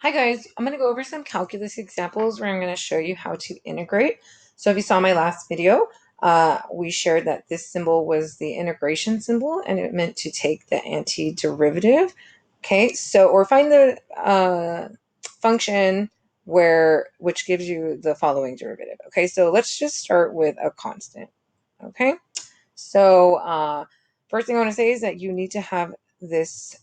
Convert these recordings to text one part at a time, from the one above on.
Hi guys, I'm going to go over some calculus examples where I'm going to show you how to integrate. So if you saw my last video, we shared that this symbol was the integration symbol and it meant to take the antiderivative. Okay, so or find the function which gives you the following derivative. Okay, so let's just start with a constant. Okay, so first thing I want to say is that you need to have this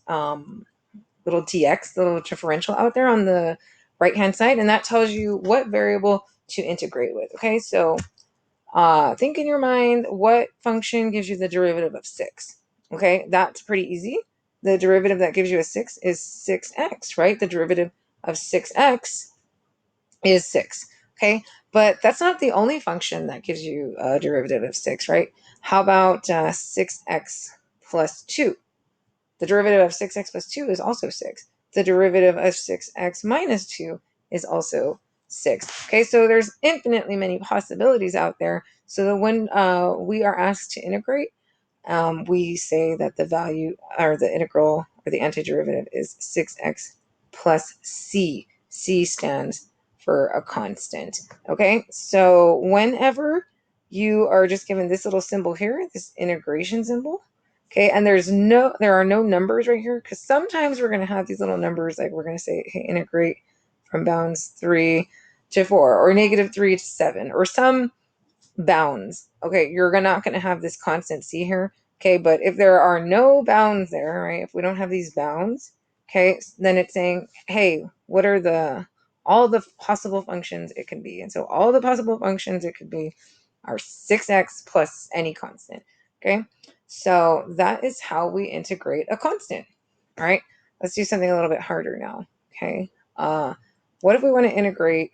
little dx, little differential out there on the right hand side, and that tells you what variable to integrate with. Okay, so think in your mind what function gives you the derivative of 6. Okay, that's pretty easy. The derivative that gives you a 6 is 6x, right? The derivative of 6x is 6. Okay, but that's not the only function that gives you a derivative of 6, right? How about 6x plus 2? The derivative of 6x plus 2 is also 6. The derivative of 6x minus 2 is also 6. Okay, so there's infinitely many possibilities out there. So that when we are asked to integrate, we say that the value or the integral or the antiderivative is 6x plus c. C stands for a constant. Okay, so whenever you are just given this little symbol here, this integration symbol, okay, and there are no numbers right here, because sometimes we're going to have these little numbers, like we're going to say, hey, integrate from bounds 3 to 4 or negative 3 to 7 or some bounds. Okay, you're not going to have this constant c here. Okay, but if there are no bounds there, right, if we don't have these bounds, okay, then it's saying, hey, what are all the possible functions it can be? And so all the possible functions it could be are 6x plus any constant. Okay, so that is how we integrate a constant. All right, let's do something a little bit harder now. Okay, what if we want to integrate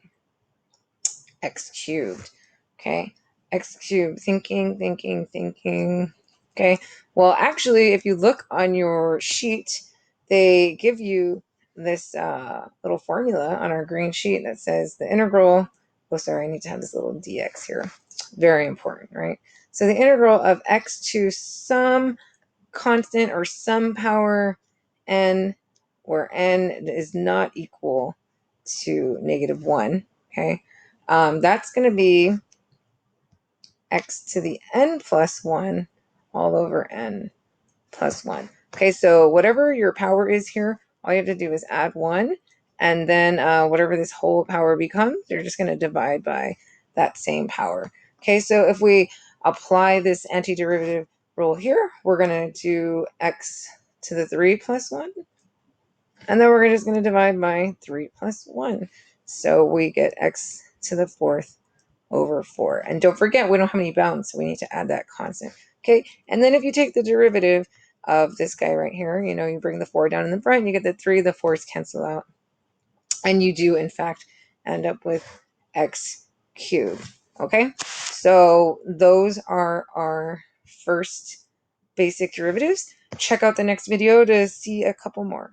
x cubed? Okay, x cubed, thinking. Okay, well, actually, if you look on your sheet, they give you this little formula on our green sheet that says the integral. Oh, sorry, I need to have this little dx here. Very important, right? So the integral of x to some constant or some power n, where n is not equal to -1. Okay, that's going to be x to the n plus 1 all over n plus 1. Okay, so whatever your power is here, all you have to do is add 1, and then whatever this whole power becomes, you're just going to divide by that same power. Okay, so if we apply this antiderivative rule here, we're going to do x to the 3 plus 1, and then we're just going to divide by 3 plus 1. So we get x to the 4th over 4. And don't forget, we don't have any bounds, so we need to add that constant. Okay, and then if you take the derivative of this guy right here, you bring the 4 down in the front, you get the 3, the 4's cancel out, and you do, in fact, end up with x cubed. Okay, so those are our first basic derivatives. Check out the next video to see a couple more.